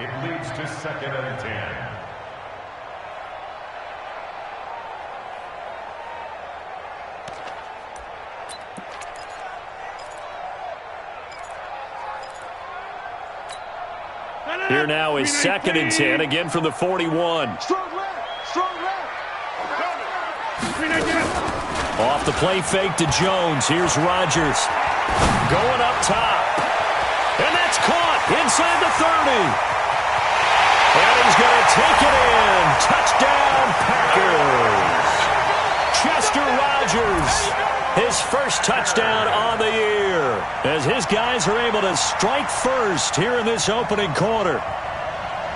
It leads to 2nd and 10. Here now is 2nd and 10, again from the 41. Strong left. Strong left. Off the play fake to Jones. Here's Rodgers. Going up top. And that's caught inside the 30. And he's going to take it in. Touchdown, Packers. Chester Rodgers. His first touchdown on the year as his guys are able to strike first here in this opening quarter.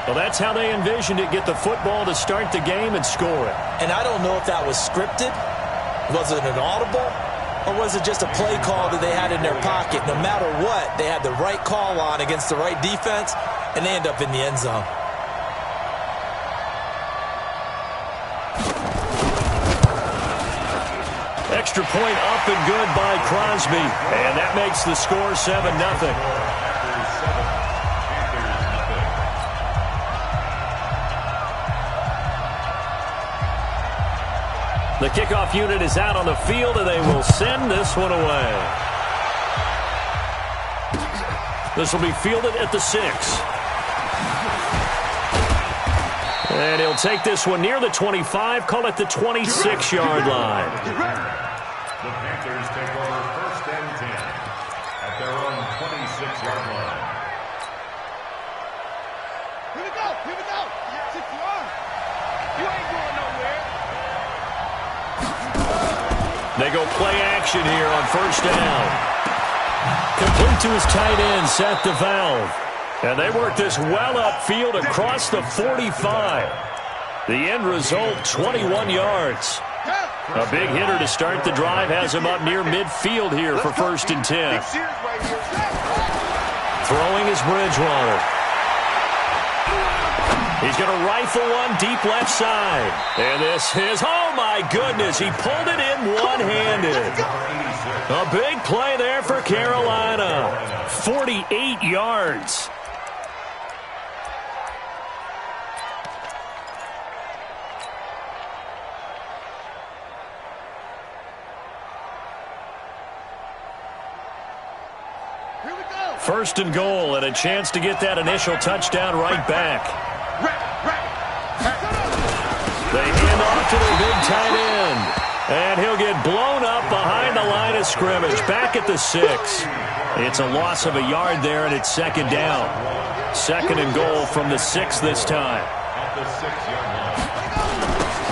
Well, that's how they envisioned it, get the football to start the game and score it. And I don't know if that was scripted. Was it an audible? Or was it just a play call that they had in their pocket? No matter what, they had the right call on against the right defense, and they end up in the end zone. Extra point up and good by Crosby. And that makes the score 7-0. The kickoff unit is out on the field, and they will send this one away. This will be fielded at the 6. And he'll take this one near the 25, call it the 26-yard line. The Panthers take over 1st and 10 at their own 26-yard line. Here we go. Here we go. Yes, if you are. You ain't going nowhere. They go play action here on 1st down. Complete to his tight end, Seth DeValve. And they work this well upfield across the 45. The end result, 21 yards. A big hitter to start the drive has him up near midfield here for 1st and 10. Throwing is Bridgewater. He's going to rifle one deep left side. And this is, oh my goodness, he pulled it in one-handed. A big play there for Carolina. 48 yards. First and goal, and a chance to get that initial touchdown right back. They hand off to their big tight end. And he'll get blown up behind the line of scrimmage, back at the 6. It's a loss of a yard there, and it's 2nd down. 2nd and goal from the 6 this time.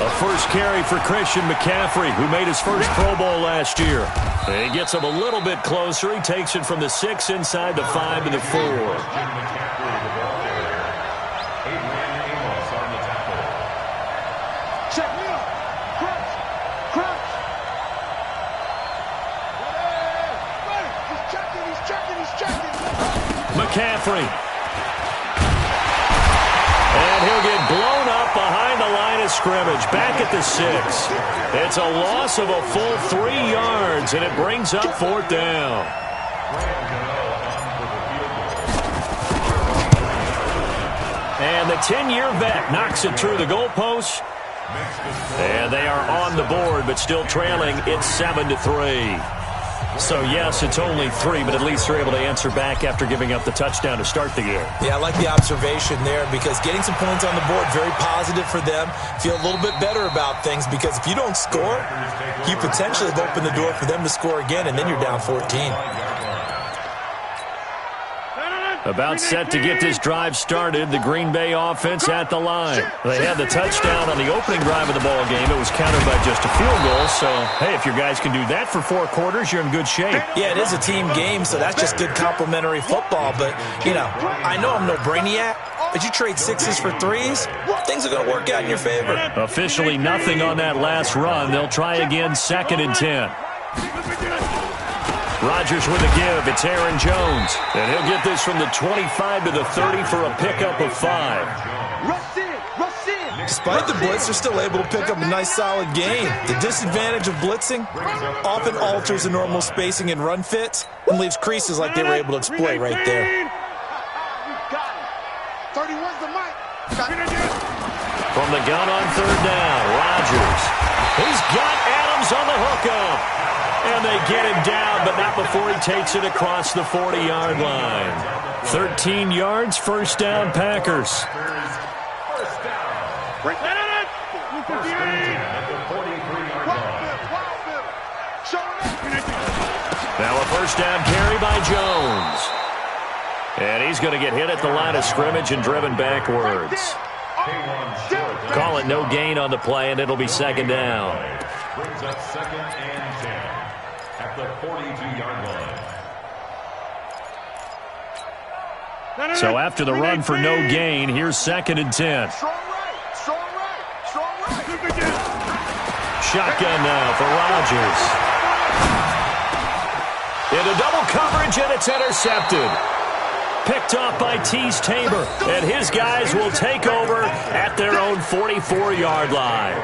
A first carry for Christian McCaffrey, who made his first Pro Bowl last year. He gets him a little bit closer. He takes it from the 6 inside the 5 to the 4. McCaffrey. And he'll get blown up behind the line of scrimmage, back at the 6. It's a loss of a full 3 yards, and it brings up 4th down. And the 10-year vet knocks it through the goalpost. And they are on the board, but still trailing. It's 7-3. So, yes, it's only 3, but at least they're able to answer back after giving up the touchdown to start the game. Yeah, I like the observation there because getting some points on the board, very positive for them. Feel a little bit better about things because if you don't score, you potentially have opened the door for them to score again, and then you're down 14. About set to get this drive started, the Green Bay offense at the line. They had the touchdown on the opening drive of the ball game. It was countered by just a field goal. So, hey, if your guys can do that for 4 quarters, you're in good shape. Yeah, it is a team game, so that's just good complimentary football. But, you know, I know I'm no brainiac, but you trade 6s for 3s, things are going to work out in your favor. Officially nothing on that last run. They'll try again, 2nd and 10. Rodgers with a give. It's Aaron Jones. And he'll get this from the 25 to the 30 for a pickup of 5. Rush in. Rush in. Despite the blitz, they're still able to pick up a nice, solid gain. The disadvantage of blitzing often alters the normal spacing and run fits and leaves creases like they were able to exploit right there. 31's the mic. From the gun on third down, Rodgers. He's got Adams on the hookup. And they get him down, but not before he takes it across the 40-yard line. 13 yards, first down, Packers. First down. First down at the 43-yard line. Now a first down carry by Jones. And he's going to get hit at the line of scrimmage and driven backwards. Call it no gain on the play, and it'll be second down. Brings up second and 10 at the 42-yard line. So after the run for no gain, here's second and 10. Shotgun now for Rodgers. Into double coverage, and it's intercepted. Picked off by Tease Tabor, and his guys will take over at their own 44-yard line.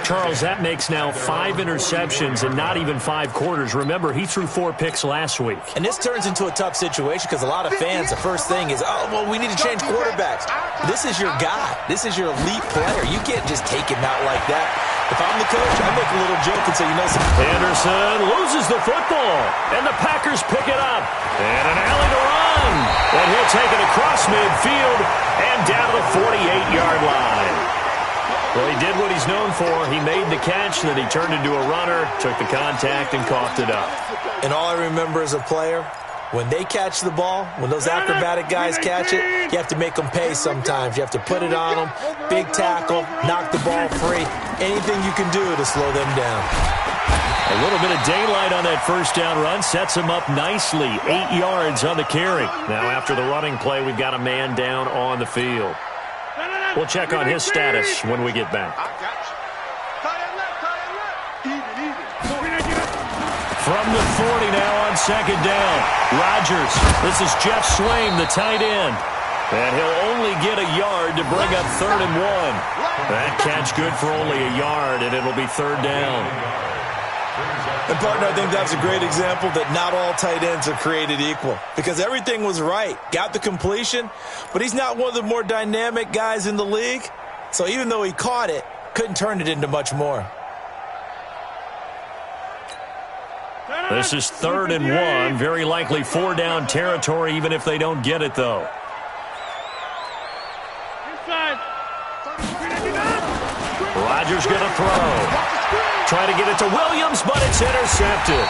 Charles, that makes now 5 interceptions and not even 5 quarters. Remember, he threw 4 picks last week. And this turns into a tough situation because a lot of fans, the first thing is, oh, well, we need to change quarterbacks. This is your guy. This is your elite player. You can't just take him out like that. If I'm the coach, I make a little joke and say, you know something. Anderson loses the football, and the Packers pick it up. And an alley to run. And he'll take it across midfield and down to the 48-yard line. Well, he did what he's known for. He made the catch, then he turned into a runner, took the contact, and coughed it up. And all I remember as a player, when they catch the ball, when those acrobatic guys catch it, you have to make them pay sometimes. You have to put it on them, big tackle, knock the ball free, anything you can do to slow them down. A little bit of daylight on that first down run sets him up nicely. 8 yards on the carry. Now after the running play, we've got a man down on the field. We'll check on his status when we get back. From the 40 now on second down. Rodgers. This is Jeff Swaim, the tight end. And he'll only get a yard to bring up 3rd and 1. That catch good for only a yard, and it'll be 3rd down. And, partner, I think that's a great example that not all tight ends are created equal. Because everything was right. Got the completion, but he's not one of the more dynamic guys in the league. So even though he caught it, couldn't turn it into much more. This is 3rd and 1. Very likely 4-down territory, even if they don't get it, though. Rodgers going to throw. Trying to get it to Williams, but it's intercepted.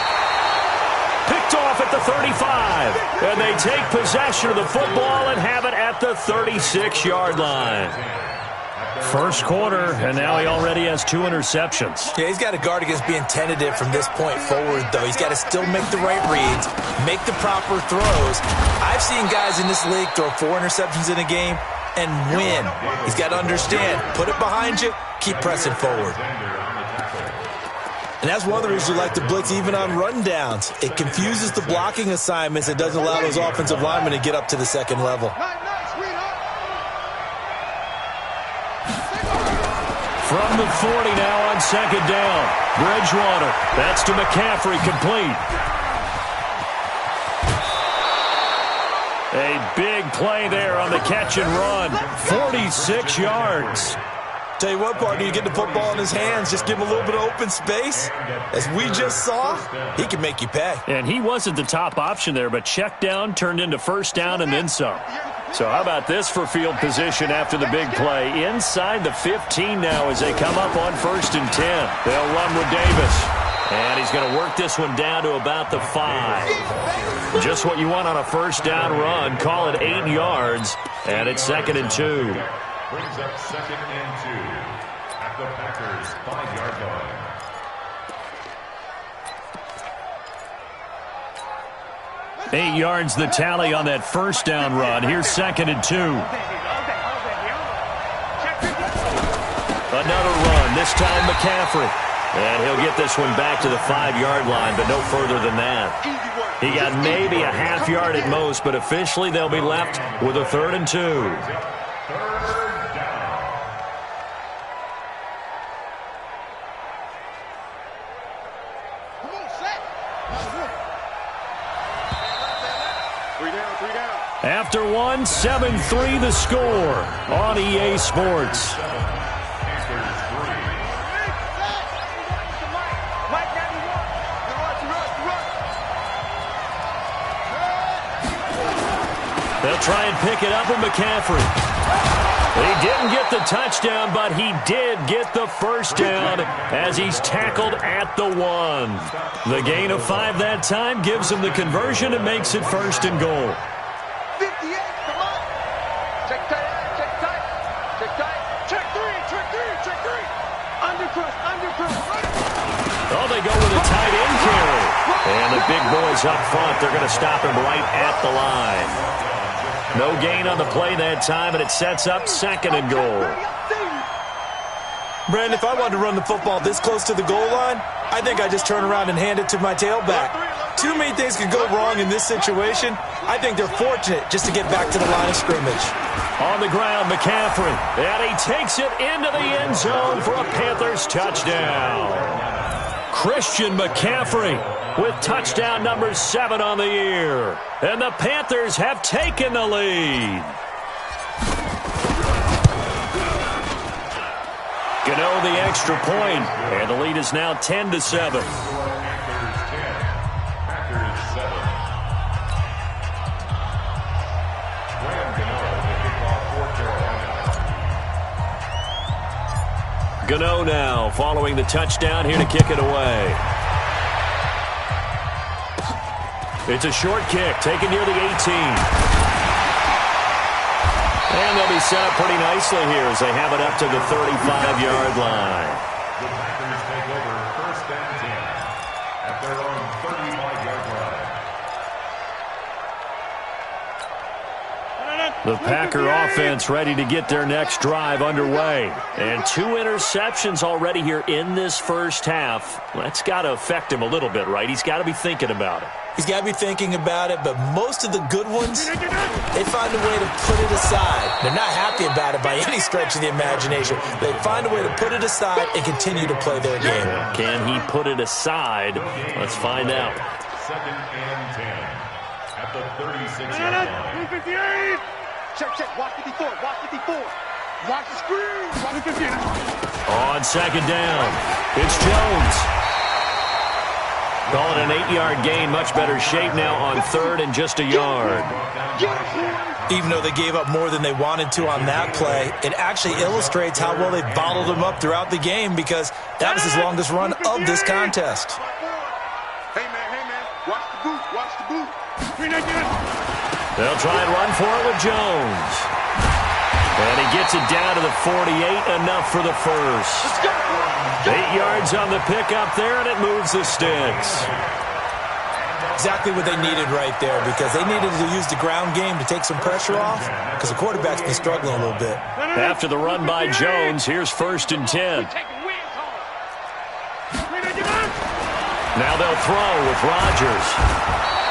Picked off at the 35. And they take possession of the football and have it at the 36-yard line. First quarter, and now he already has 2 interceptions. Yeah, he's got to guard against being tentative from this point forward, though. He's got to still make the right reads, make the proper throws. I've seen guys in this league throw 4 interceptions in a game and win. He's got to understand, put it behind you, keep pressing forward. And that's one of the reasons you like to blitz even on rundowns. It confuses the blocking assignments and doesn't allow those offensive linemen to get up to the second level. From the 40 now on second down. Bridgewater. That's to McCaffrey, complete. A big play there on the catch and run. 46 yards. Tell you what, partner, you get the football in his hands, just give him a little bit of open space. As we just saw, he can make you pay. And he wasn't the top option there, but check down turned into first down and then some. So how about this for field position after the big play? Inside the 15 now as they come up on 1st and 10. They'll run with Davis. And he's going to work this one down to about the 5. Just what you want on a first down run. Call it 8 yards. And it's 2nd and 2. Brings up 2nd and 2 at the Packers' 5-yard line. 8 yards the tally on that first down run. Here's 2nd and 2. Another run, this time McCaffrey. And he'll get this one back to the 5-yard line, but no further than that. He got maybe a half yard at most, but officially they'll be left with a 3rd and 2. after one. 7-3 the score on EA Sports. They'll try and pick it up with McCaffrey. He didn't get the touchdown, but he did get the first down as he's tackled at the 1. The gain of 5 that time gives him the conversion and makes it 1st and goal. 58, come on. Check tight, check tight, check tight. Check 3, check 3, check 3. Undercrush, undercrush. Oh, they go with a tight end carry. And the big boys up front, they're going to stop him right at the line. No gain on the play that time, and it sets up 2nd and goal. Brandon, if I wanted to run the football this close to the goal line, I think I just turn around and hand it to my tailback. Too many things could go wrong in this situation. I think they're fortunate just to get back to the line of scrimmage. On the ground, McCaffrey. And he takes it into the end zone for a Panthers touchdown. Christian McCaffrey with touchdown number 7 on the year. And the Panthers have taken the lead. Gano the extra point, and the lead is now 10-7. Gano now following the touchdown here to kick it away. It's a short kick taken near the 18. And they'll be set up pretty nicely here as they have it up to the 35-yard line. The Packers take over 1st and 10 at their own 35-yard line. The Packer offense ready to get their next drive underway. And 2 interceptions already here in this first half. That's got to affect him a little bit, right? He's got to be thinking about it. He's got to be thinking about it, but most of the good ones, they find a way to put it aside. They're not happy about it by any stretch of the imagination. They find a way to put it aside and continue to play their game. Can he put it aside? Let's find out. 2nd and 10 at the 36-yard line. 58. Check, watch 54, watch 54. Watch the screen, watch 58. On 2nd down, it's Jones. Call it an 8-yard gain. Much better shape now on 3rd and just a yard. Even though they gave up more than they wanted to on that play, it actually illustrates how well they bottled them up throughout the game because that was his longest run of this contest. Hey, man, watch the boot, watch the boot. They'll try and run for it with Jones. And he gets it down to the 48, enough for the first. 8 yards on the pickup there, and it moves the sticks. Exactly what they needed right there because they needed to use the ground game to take some pressure off because the quarterback's been struggling a little bit. After the run by Jones, here's 1st and 10. Now they'll throw with Rodgers.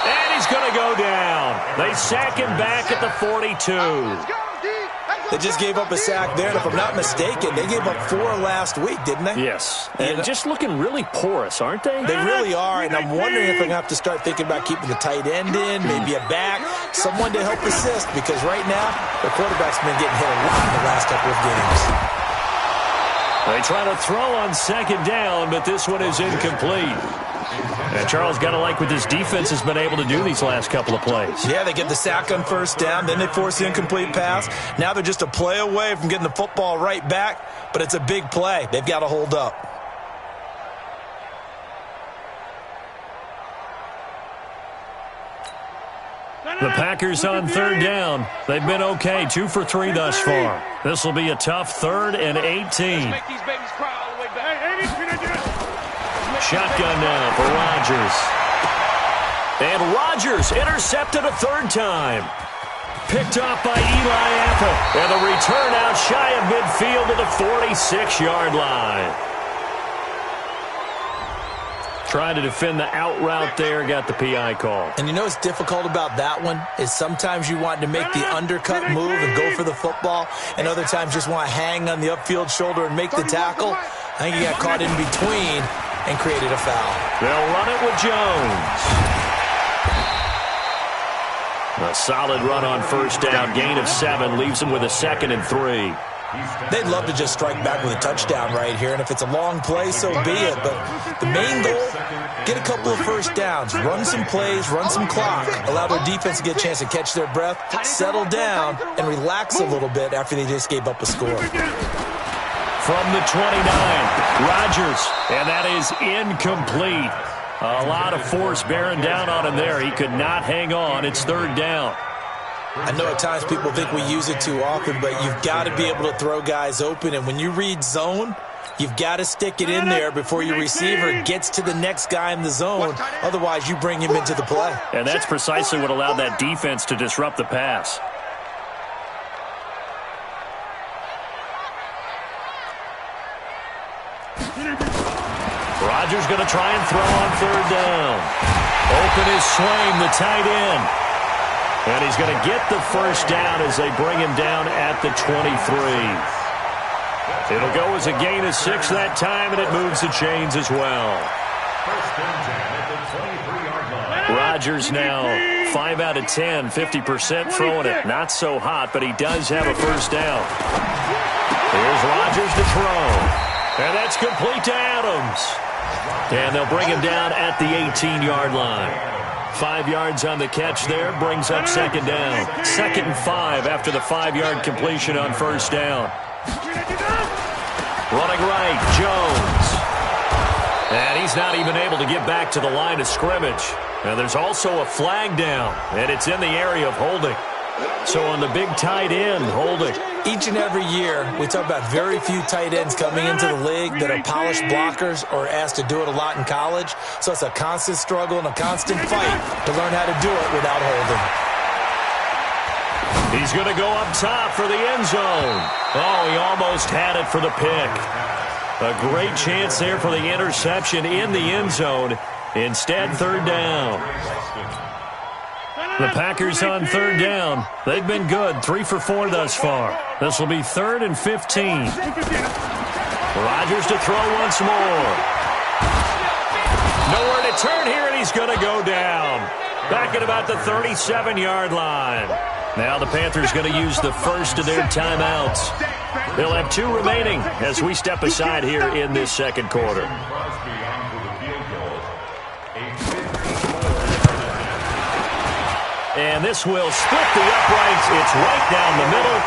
And he's going to go down. They sack him back at the 42. They just gave up a sack there, and if I'm not mistaken, they gave up 4 last week, didn't they? Yes. And just looking really porous, aren't they? They really are, and I'm wondering if they're going to have to start thinking about keeping the tight end in, maybe a back, someone to help assist, because right now, the quarterback's been getting hit a lot in the last couple of games. They try to throw on 2nd down, but this one is incomplete. And Charles, got to like what this defense has been able to do these last couple of plays. Yeah, they get the sack on 1st down, then they force the incomplete pass. Now they're just a play away from getting the football right back, but it's a big play. They've got to hold up. The Packers on 3rd down. They've been okay, 2 for 3 thus far. This will be a tough 3rd and 18. Shotgun now for Rodgers. And Rodgers intercepted a 3rd time. Picked off by Eli Apple. And the return out shy of midfield to the 46-yard line. Trying to defend the out route there, got the PI call. And you know what's difficult about that one is sometimes you want to make the undercut move and go for the football, and other times just want to hang on the upfield shoulder and make the tackle. I think he got caught in between and created a foul. They'll run it with Jones. A solid run on first down. Gain of 7 leaves him with a 2nd and 3. They'd love to just strike back with a touchdown right here, and if it's a long play, so be it. But the main goal, get a couple of first downs, run some plays, run some clock, allow their defense to get a chance to catch their breath, settle down, and relax a little bit after they just gave up a score. From the 29, Rodgers, and that is incomplete. A lot of force bearing down on him there. He could not hang on. It's 3rd down. I know at times people think we use it too often, but you've got to be able to throw guys open. And when you read zone, you've got to stick it in there before your receiver gets to the next guy in the zone. Otherwise, you bring him into the play. And that's precisely what allowed that defense to disrupt the pass. Rodgers going to try and throw on 3rd down. Open his Swaim, the tight end. And he's going to get the first down as they bring him down at the 23. It'll go as a gain of 6 that time, and it moves the chains as well. Rodgers now 5 out of 10, 50% throwing it. Not so hot, but he does have a first down. Here's Rodgers to throw. And that's complete to Adams. And they'll bring him down at the 18-yard line. 5 yards on the catch there, brings up 2nd down. 2nd and 5 after the 5-yard completion on first down. Running right, Jones. And he's not even able to get back to the line of scrimmage. And there's also a flag down, and it's in the area of holding. So on the big tight end, holding. Each and every year, we talk about very few tight ends coming into the league that are polished blockers or asked to do it a lot in college. So it's a constant struggle and a constant fight to learn how to do it without holding. He's going to go up top for the end zone. Oh, he almost had it for the pick. A great chance there for the interception in the end zone. Instead, 3rd down. The Packers on 3rd down. They've been good, 3 for 4 thus far. This will be 3rd and 15. Rodgers to throw once more. Nowhere to turn here, and he's going to go down. Back at about the 37-yard line. Now the Panthers going to use the first of their timeouts. They'll have 2 remaining as we step aside here in this 2nd quarter. And this will split the uprights. It's right down the middle,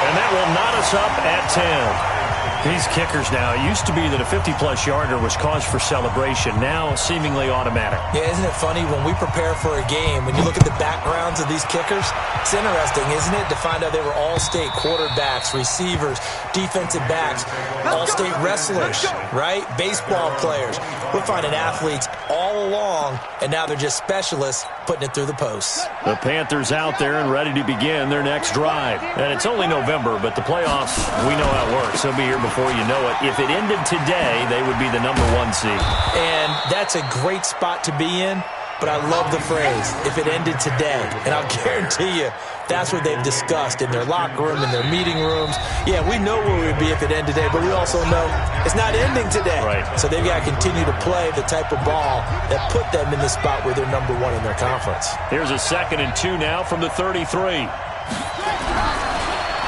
and that will knot us up at 10. These kickers now, it used to be that a 50-plus yarder was cause for celebration. Now, seemingly automatic. Yeah, isn't it funny? When we prepare for a game, when you look at the backgrounds of these kickers, it's interesting, isn't it, to find out they were all-state quarterbacks, receivers, defensive backs, all-state wrestlers, right? Baseball players. We're finding athletes all along, and now they're just specialists putting it through the posts. The Panthers out there and ready to begin their next drive. And it's only November, but the playoffs, we know how it works. They'll be here before you know it. If it ended today, they would be the #1 seed. And that's a great spot to be in, but I love the phrase, if it ended today. And I'll guarantee you, that's what they've discussed in their locker room, in their meeting rooms. Yeah, we know where we'd be if it ended today, but we also know it's not ending today. Right. So they've got to continue to play the type of ball that put them in the spot where they're #1 in their conference. Here's a 2nd and 2 now from the 33.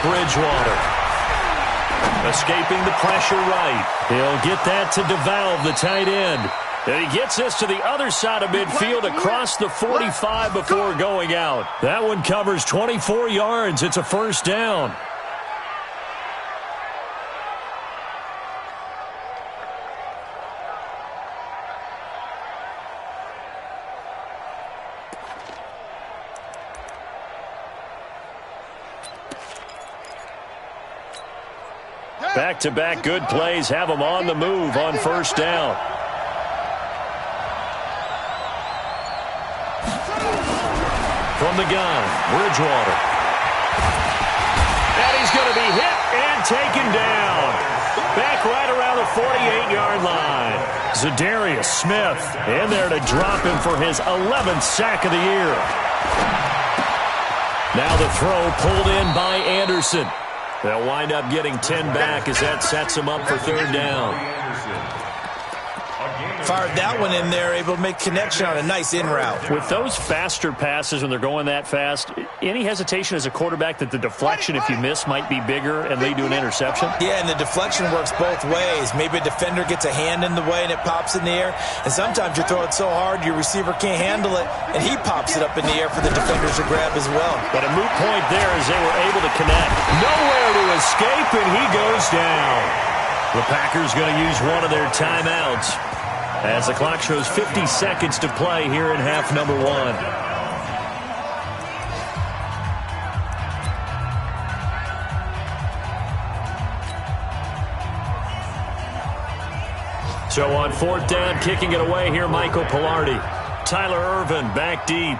Bridgewater. Escaping the pressure right. He'll get that to DeValve, the tight end. And he gets this to the other side of midfield across the 45 before going out. That one covers 24 yards. It's a first down. Back-to-back good plays have them on the move on first down. From the gun, Bridgewater. And he's going to be hit and taken down. Back right around the 48-yard line. Zadarius Smith in there to drop him for his 11th sack of the year. Now the throw pulled in by Anderson. They'll wind up getting 10 back as that sets them up for third down. Fired that one in there, able to make connection on a nice in route. With those faster passes when they're going that fast, any hesitation as a quarterback that the deflection, if you miss, might be bigger and lead to an interception? Yeah, and the deflection works both ways. Maybe a defender gets a hand in the way and it pops in the air. And sometimes you throw it so hard your receiver can't handle it, and he pops it up in the air for the defenders to grab as well. But a moot point there as they were able to connect. Nowhere to escape, and he goes down. The Packers going to use one of their timeouts as the clock shows 50 seconds to play here in half number one. So on fourth down, kicking it away here, Michael Pilardi. Tyler Ervin back deep.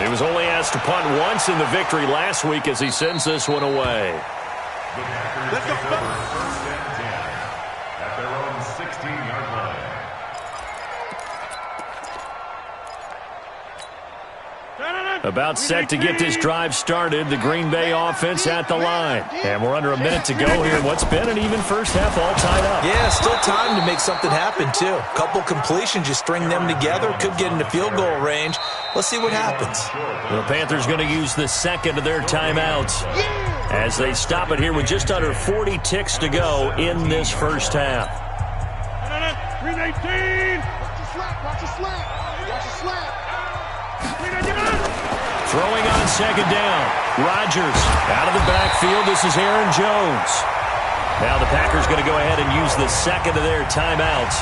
He was only asked to punt once in the victory last week as he sends this one away. The Packers take over first and 10 at their own 16-yard line. About set to get this drive started, the Green Bay offense at the line. And we're under a minute to go here in what's been an even first half, all tied up. Yeah, still time to make something happen, too. Couple completions, you string them together, could get into field goal range. Let's see what happens. The Panthers going to use the second of their timeouts as they stop it here with just under 40 ticks to go in this first half. 319. Watch the slap. Watch the slap. Watch the slap. Throwing on second down. Rodgers out of the backfield. This is Aaron Jones. Now the Packers going to go ahead and use the second of their timeouts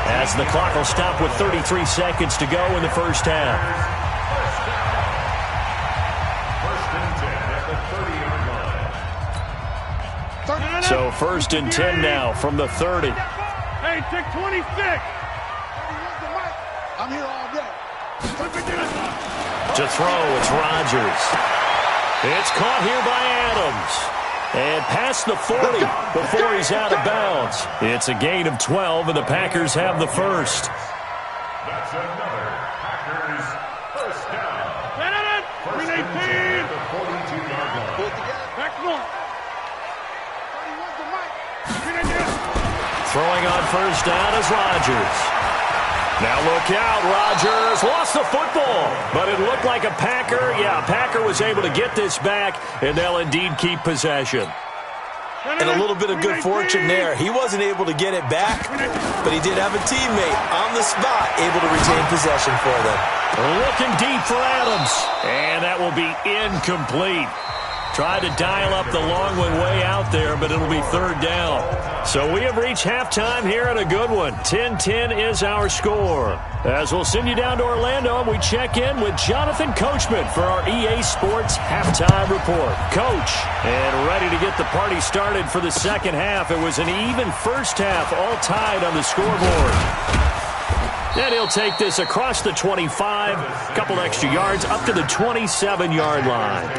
as the clock will stop with 33 seconds to go in the first half. First and 10 at the 30-yard line. So first and 10 now from the 30. Hey, take 26. I'm here all day. To throw, it's Rodgers. It's caught here by Adams. And past the 40 before he's out of bounds. It's a gain of 12, and the Packers have the first. That's another Packers first down. First 319. at the 42-yard line. Pull it together. Back one. 31's the mic. Throwing on first down is Rodgers. Now look out, Rodgers lost the football, but it looked like a Packer. Yeah, Packer was able to get this back, and they'll indeed keep possession. And a little bit of good fortune there. He wasn't able to get it back, but he did have a teammate on the spot able to retain possession for them. Looking deep for Adams, and that will be incomplete. Tried to dial up the long one way out there, but it'll be third down. So we have reached halftime here at a good one. 10-10 is our score. As we'll send you down to Orlando, we check in with Jonathan Coachman for our EA Sports Halftime Report. Coach, and ready to get the party started for the second half. It was an even first half, all tied on the scoreboard. And he'll take this across the 25, a couple extra yards, up to the 27-yard line.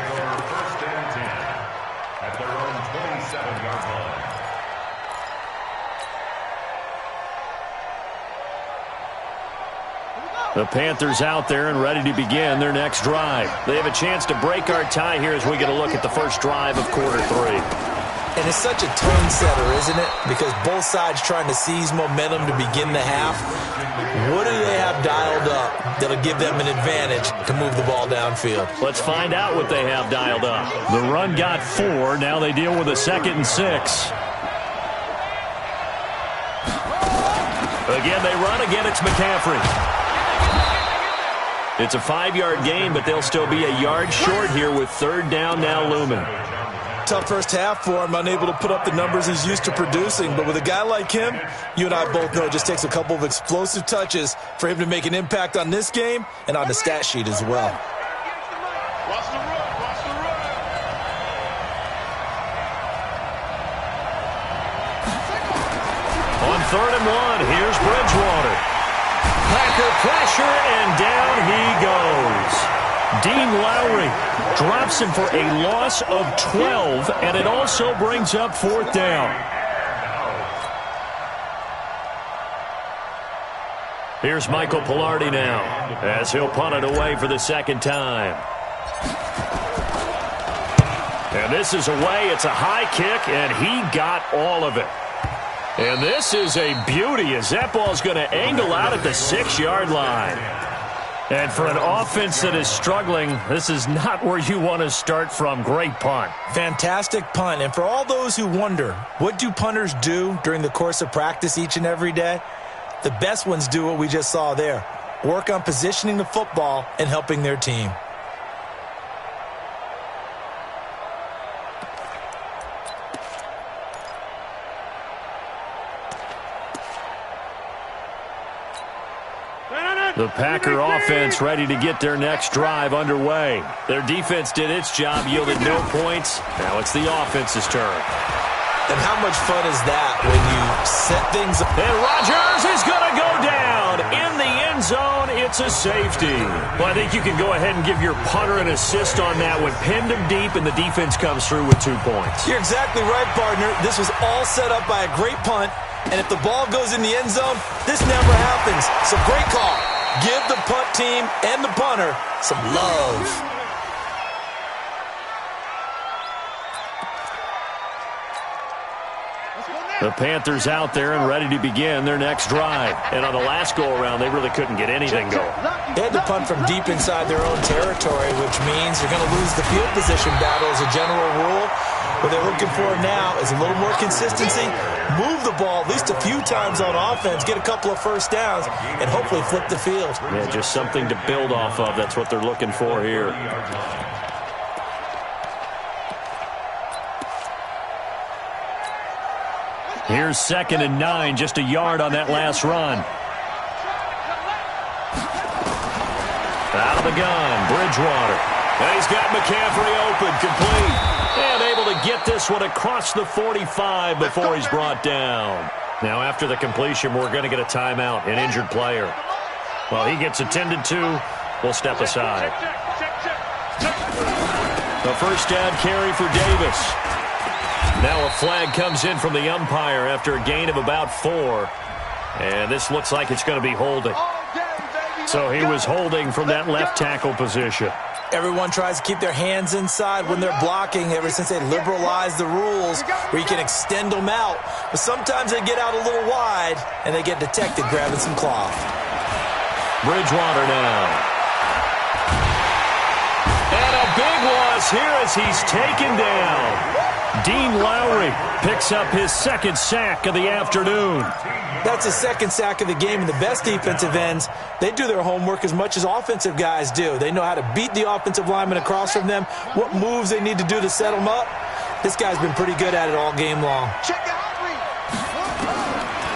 The Panthers out there and ready to begin their next drive. They have a chance to break our tie here as we get a look at the first drive of quarter three. And it's such a tone setter, isn't it? Because both sides trying to seize momentum to begin the half. What do they have dialed up that'll give them an advantage to move the ball downfield? Let's find out what they have dialed up. The run got 4. Now they deal with a 2nd and 6. Again, they run. Again, it's McCaffrey. It's a 5-yard gain, but they'll still be a yard short here with third down now looming. Tough first half for him, unable to put up the numbers he's used to producing. But with a guy like him, you and I both know it just takes a couple of explosive touches for him to make an impact on this game and on the stat sheet as well. Watch the run. Watch the run. On 3rd and 1, here's Bridgewater. Packer pressure, and down he goes. Dean Lowry drops him for a loss of 12, and it also brings up 4th down. Here's Michael Pilardi now, as he'll punt it away for the second time. And this is away. It's a high kick, and he got all of it. And this is a beauty as that ball's going to angle out at the 6-yard line. And for an offense that is struggling, this is not where you want to start from. Great punt. Fantastic punt. And for all those who wonder, what do punters do during the course of practice each and every day? The best ones do what we just saw there. Work on positioning the football and helping their team. The Packer offense ready to get their next drive underway. Their defense did its job, yielded no points. Now it's the offense's turn. And how much fun is that when you set things up? And Rodgers is going to go down in the end zone. It's a safety. Well, I think you can go ahead and give your punter an assist on that one. Pinned him deep, and the defense comes through with 2 points. You're exactly right, partner. This was all set up by a great punt. And if the ball goes in the end zone, this never happens. So great call. Give the punt team and the punter some love. The Panthers out there and ready to begin their next drive. And on the last go-around, they really couldn't get anything going. They had to punt from deep inside their own territory, which means you're going to lose the field position battle as a general rule. What they're looking for now is a little more consistency, move the ball at least a few times on offense, get a couple of first downs, and hopefully flip the field. Yeah, just something to build off of. That's what they're looking for here. Here's 2nd and 9, just a yard on that last run. Out of the gun, Bridgewater. And he's got McCaffrey open, complete. And able to get this one across the 45 before he's brought down. Now after the completion, we're going to get a timeout, an injured player. While he gets attended to, we'll step aside. The first down carry for Davis. Now a flag comes in from the umpire after a gain of about 4. And this looks like it's going to be holding. So he was holding from that left tackle position. Everyone tries to keep their hands inside when they're blocking ever since they liberalized the rules where you can extend them out. But sometimes they get out a little wide and they get detected grabbing some cloth. Bridgewater now. And a big loss here as he's taken down. Dean Lowry picks up his 2nd sack of the afternoon. That's his 2nd sack of the game, and the best defensive ends, they do their homework as much as offensive guys do. They know how to beat the offensive lineman across from them, what moves they need to do to set them up. This guy's been pretty good at it all game long.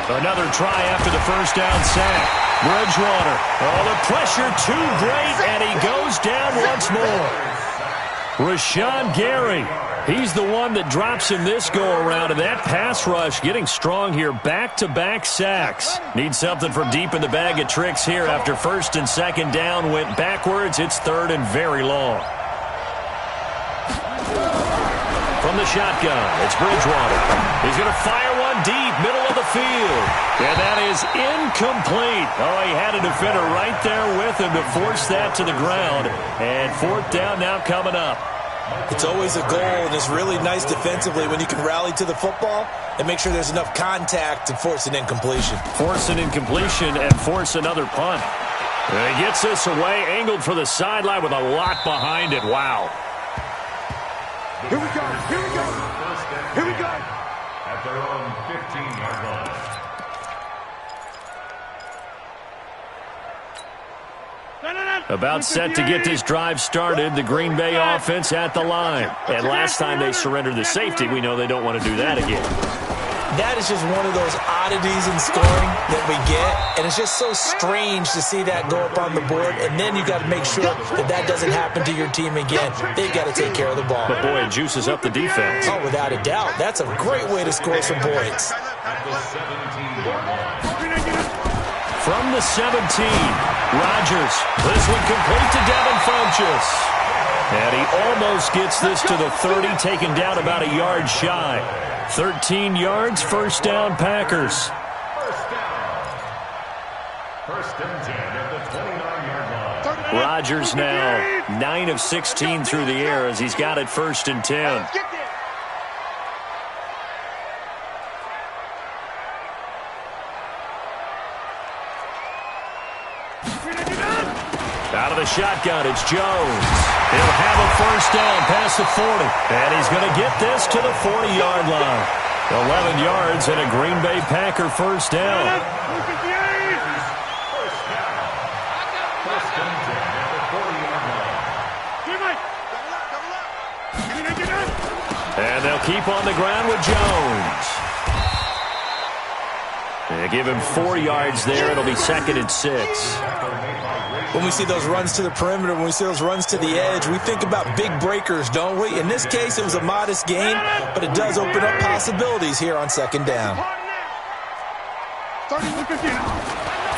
Another try after the first down sack. Bridgewater. Oh, the pressure too great, and he goes down once more. Rashawn Gary. He's the one that drops in this go-around, and that pass rush getting strong here. Back-to-back sacks. Need something from deep in the bag of tricks here after 1st and 2nd down. Went backwards. It's 3rd and very long. From the shotgun, it's Bridgewater. He's going to fire one deep, middle of the field. And that is incomplete. Oh, he had a defender right there with him to force that to the ground. And 4th down now coming up. It's always a goal, and it's really nice defensively when you can rally to the football and make sure there's enough contact to force an incompletion. Force an incompletion and force another punt. And he gets this away, angled for the sideline with a lot behind it. Wow. Here we go, here we go, here we go. At their own 15-yard line. About set to get this drive started, the Green Bay offense at the line. And last time they surrendered the safety, we know they don't want to do that again. That is just one of those oddities in scoring that we get, and it's just so strange to see that go up on the board, and then you got to make sure that that doesn't happen to your team again. They've got to take care of the ball. But boy, it juices up the defense. Oh, without a doubt. That's a great way to score some points. From the 17, Rodgers. This one complete to Devin Funchess. And he almost gets this to the 30, taken down about a yard shy. 13 yards, 1st down, Packers. First and 10 at the 29-yard line. Rodgers now 9 of 16 through the air as he's got it 1st and 10. Out of the shotgun, it's Jones. He'll have a 1st down past the 40. And he's going to get this to the 40-yard line. 11 yards and a Green Bay Packer 1st down. And they'll keep on the ground with Jones. They give him 4 yards there. It'll be 2nd and 6. When we see those runs to the perimeter, when we see those runs to the edge, we think about big breakers, don't we? In this case, it was a modest gain, but it does open up possibilities here on 2nd down.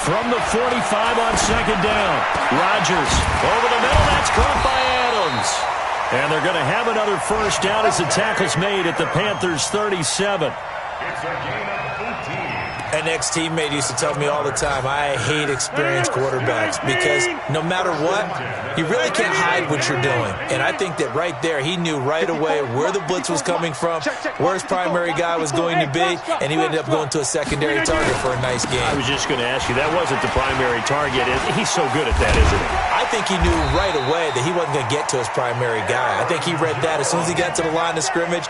From the 45 on 2nd down, Rodgers over the middle. That's caught by Adams. And they're going to have another 1st down as the tackle's made at the Panthers' 37. It's a gain of 18. An ex-teammate used to tell me all the time, I hate experienced quarterbacks because no matter what, you really can't hide what you're doing. And I think that right there, he knew right away where the blitz was coming from, where his primary guy was going to be, and he ended up going to a secondary target for a nice game. I was just going to ask you, that wasn't the primary target. He's so good at that, isn't he? I think he knew right away that he wasn't going to get to his primary guy. I think he read that as soon as he got to the line of scrimmage,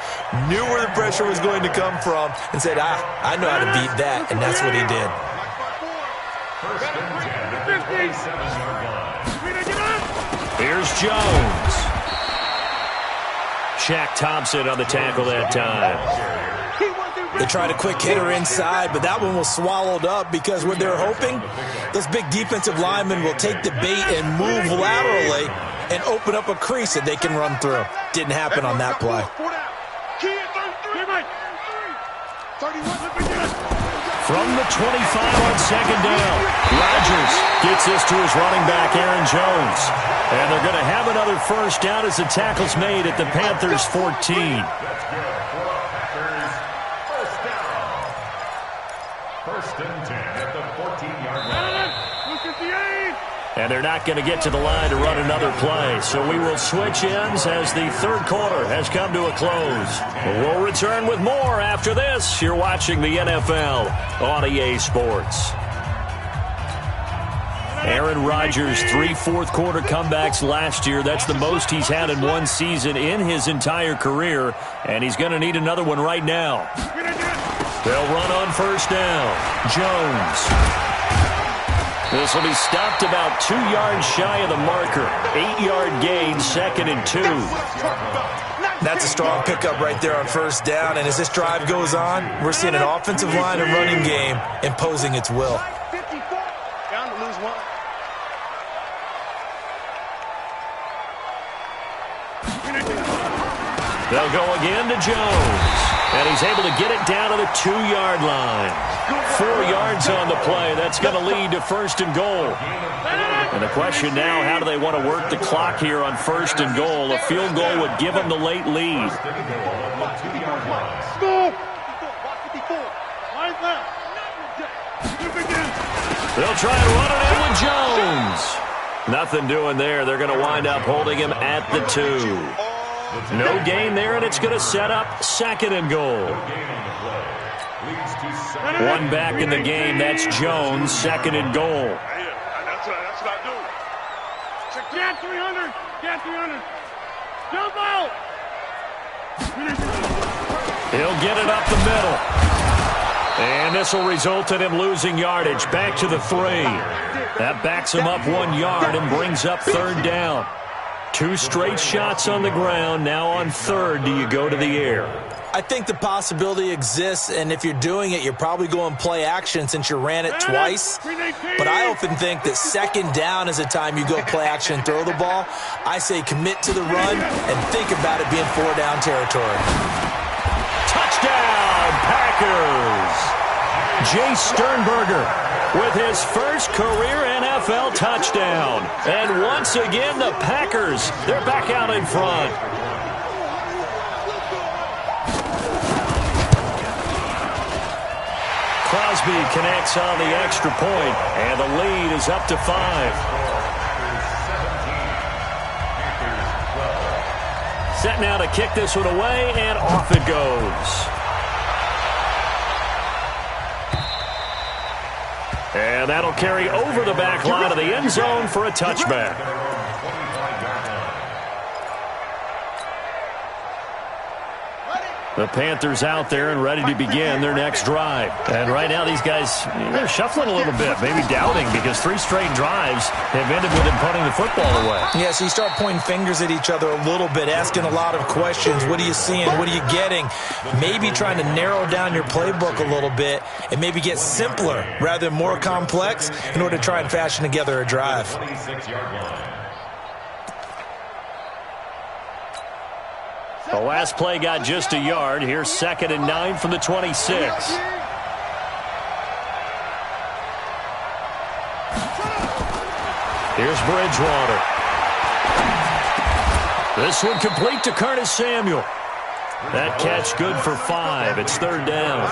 knew where the pressure was going to come from, and said, I know how to beat that. And that's what he did. 1st and 10 at the 27-yard line. Here's Jones. Shaq Thompson on the tackle that time. They tried a quick hitter inside, but that one was swallowed up because what they're hoping, those big defensive linemen will take the bait and move laterally and open up a crease that they can run through. Didn't happen on that play. From the 25 on 2nd down, Rodgers gets this to his running back, Aaron Jones. And they're going to have another 1st down as the tackle's made at the Panthers' 14. That's good for a Packers 1st down. 1st and 10 at the 14-yard line. And they're not going to get to the line to run another play. So we will switch ends as the 3rd quarter has come to a close. We'll return with more after this. You're watching the NFL on EA Sports. Aaron Rodgers, 3 fourth-quarter comebacks last year. That's the most he's had in one season in his entire career. And he's going to need another one right now. They'll run on 1st down. Jones. This will be stopped about 2 yards shy of the marker. 8-yard gain, 2nd and 2. That's a strong pickup right there on 1st down. And as this drive goes on, we're seeing an offensive line and running game imposing its will. Down to lose 1. They'll go again to Jones. And he's able to get it down to the 2-yard line. 4 yards on the play. That's going to lead to 1st and goal. And the question now, how do they want to work the clock here on 1st and goal? A field goal would give them the late lead. They'll try and run it in with Jones. Nothing doing there. They're going to wind up holding him at the 2. No gain there, and it's going to set up 2nd and goal. One back in the game. That's Jones, 2nd and goal. That's what I do. Get 300. Get 300. Jump out. He'll get it up the middle. And this will result in him losing yardage. Back to the 3. That backs him up 1 yard and brings up 3rd down. 2 straight shots on the ground. Now on 3rd, do you go to the air? I think the possibility exists, and if you're doing it, you're probably going play action since you ran it twice. But I often think that 2nd down is the time you go play action and throw the ball. I say commit to the run and think about it being 4-down territory. Touchdown, Packers! Jay Sternberger with his first career NFL touchdown. And once again, the Packers, they're back out in front. Crosby connects on the extra point, and the lead is up to 5. set now to kick this one away, and off it goes. And that'll carry over the back line of the end zone for a touchback. The Panthers out there and ready to begin their next drive. And right now these guys, they're shuffling a little bit, maybe doubting, because 3 straight drives have ended with them punting the football away. Yeah, so you start pointing fingers at each other a little bit, asking a lot of questions. What are you seeing? What are you getting? Maybe trying to narrow down your playbook a little bit and maybe get simpler rather than more complex in order to try and fashion together a drive. 26-yard line. The last play got just a yard. Here's 2nd and 9 from the 26. Here's Bridgewater. This one complete to Curtis Samuel. That catch good for 5. It's 3rd down.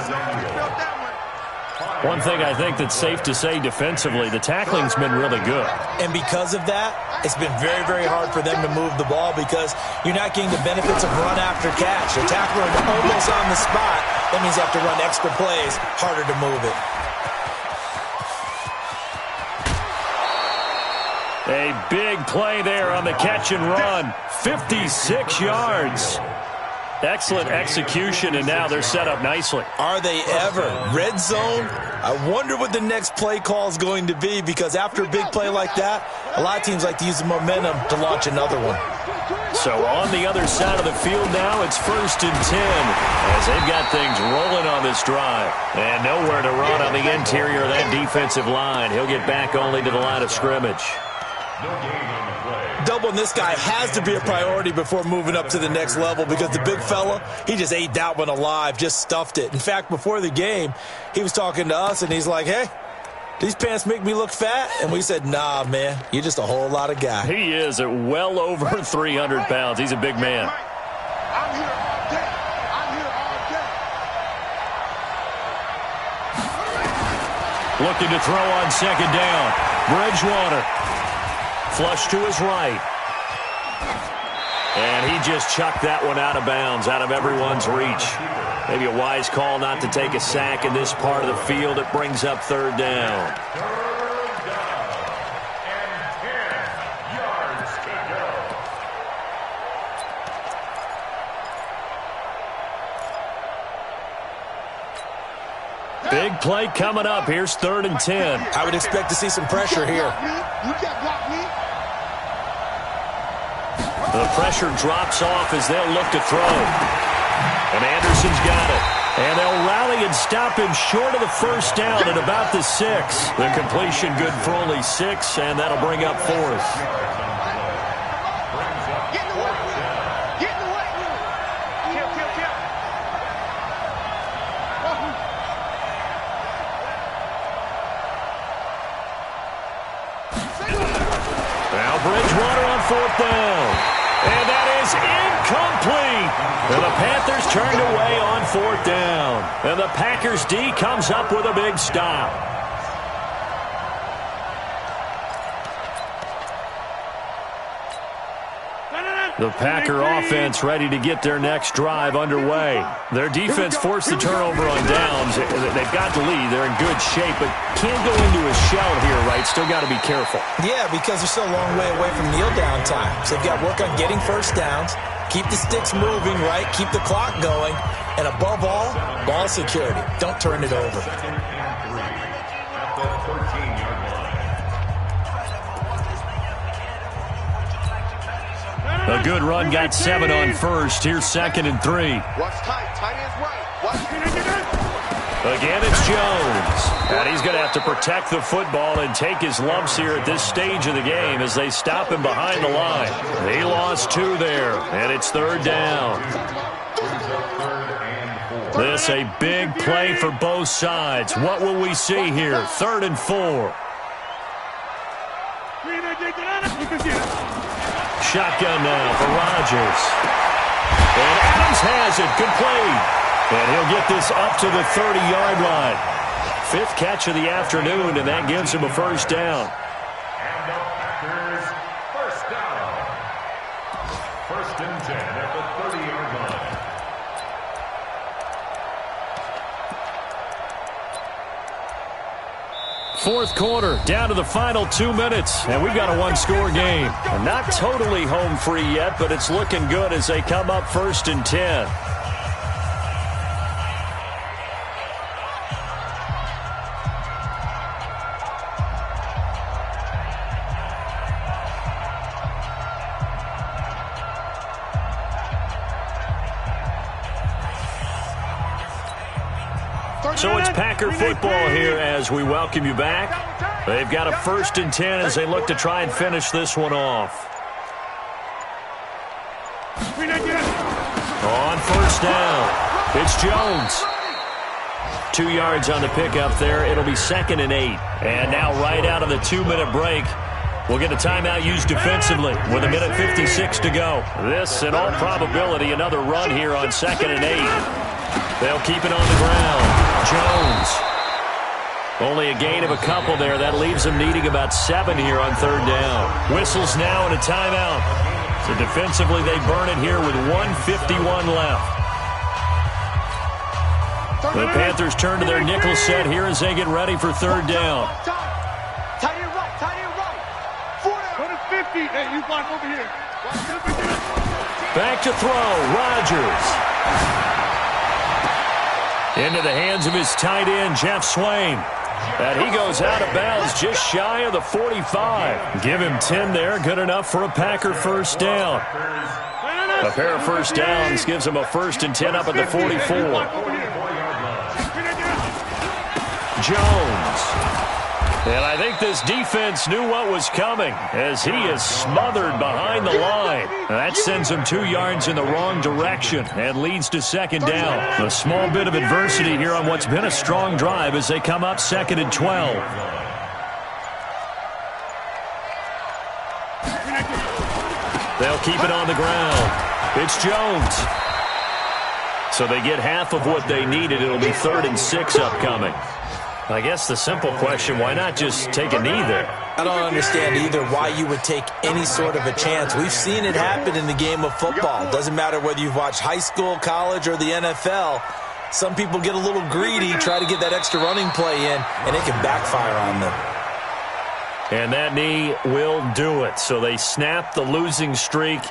One thing I think that's safe to say defensively, the tackling's been really good. And because of that, it's been very, very hard for them to move the ball because you're not getting the benefits of run after catch. The tackler is almost on the spot. That means you have to run extra plays, harder to move it. A big play there on the catch and run. 56 yards. Excellent execution, and now they're set up nicely. Are they ever? Red zone? I wonder what the next play call is going to be, because after a big play like that, a lot of teams like to use the momentum to launch another one. So on the other side of the field now, it's 1st and 10 as they've got things rolling on this drive. And nowhere to run on the interior of that defensive line. He'll get back only to the line of scrimmage. No gain on the play. Doubling this guy has to be a priority before moving up to the next level, because the big fella, he just ate that one alive, just stuffed it. In fact, before the game, he was talking to us, and he's like, hey, these pants make me look fat? And we said, nah, man, you're just a whole lot of guy. He is at well over 300 pounds. He's a big man. I'm here all day. I'm here all day. Looking to throw on 2nd down. Bridgewater. Flush to his right. And he just chucked that one out of bounds, out of everyone's reach. Maybe a wise call not to take a sack in this part of the field. It brings up 3rd down. 3rd down and 10 yards to go. Big play coming up. Here's 3rd and 10. I would expect to see some pressure here. You can't block me. The pressure drops off as they'll look to throw. And Anderson's got it. And they'll rally and stop him short of the 1st down at about the 6. The completion good for only 6, and that'll bring up 4th. Get in the way. Get in the way. Kill, kill, kill. Now Bridgewater on 4th down. And that is incomplete. And the Panthers turned away on 4th down. And the Packers D comes up with a big stop. The Packer offense ready to get their next drive underway. Their defense forced the turnover on downs. They've got the lead. They're in good shape, but can't go into a shell here, right? Still got to be careful. Yeah, because they're still a long way away from kneel down time. So they've got to work on getting 1st downs, keep the sticks moving, right? Keep the clock going. And above all, ball security. Don't turn it over. 2nd and 3 at the 13-yard line. A good run got 7 on 1st. Here's 2nd and 3. Watch tight. Tight end's right. Watch. Again, it's Jones. And he's going to have to protect the football and take his lumps here at this stage of the game as they stop him behind the line. He lost 2 there, and it's 3rd down. This a big play for both sides. What will we see here? 3rd and 4. Shotgun now for Rodgers. And Adams has it complete. And he'll get this up to the 30-yard line. 5th catch of the afternoon, and that gives him a 1st down. And the Packers 1st down. 1st First and 10 at the 30-yard line. Fourth quarter, down to the final 2 minutes, and we've got a one-score game. Not totally home free yet, but it's looking good as they come up first and 10. So it's Packer football here as we welcome you back. They've got a first and 10 as they look to try and finish this one off. On first down, it's Jones. 2 yards on the pickup there. It'll be second and 8. And now right out of the 2-minute break, we'll get a timeout used defensively with 1:56 to go. This, in all probability, another run here on second and 8. They'll keep it on the ground. Jones. Only a gain of a couple there. That leaves them needing about 7 here on third down. Whistles now and a timeout. So defensively, they burn it here with 1:51 left. The Panthers turn to their nickel set here as they get ready for third down. Tight end right, tight end right. 40. 50. Hey, you block over here. Back to throw, Rodgers. Into the hands of his tight end, Jeff Swain. And he goes out of bounds just shy of the 45. Give him 10 there, good enough for a Packer first down. A pair of first downs gives him a first and 10 up at the 44. Jones. And I think this defense knew what was coming as he is smothered behind the line. That sends him 2 yards in the wrong direction and leads to second down. A small bit of adversity here on what's been a strong drive as they come up second and 12. They'll keep it on the ground. It's Jones. So they get half of what they needed. It'll be 3rd and 6 upcoming. I guess the simple question, why not just take a knee there? I don't understand either why you would take any sort of a chance. We've seen it happen in the game of football. Doesn't matter whether you've watched high school, college, or the NFL. Some people get a little greedy, try to get that extra running play in, and it can backfire on them. And that knee will do it. So they snap the losing streak.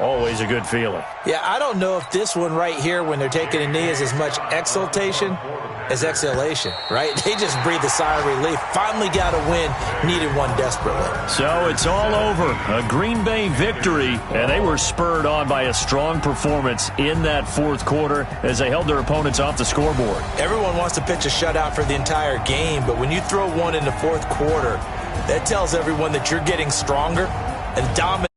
Always a good feeling. Yeah, I don't know if this one right here, when they're taking a knee, is as much exultation as exhalation, right? They just breathe a sigh of relief. Finally got a win, needed one desperately. So it's all over. A Green Bay victory, and they were spurred on by a strong performance in that fourth quarter as they held their opponents off the scoreboard. Everyone wants to pitch a shutout for the entire game, but when you throw one in the fourth quarter, that tells everyone that you're getting stronger and dominant.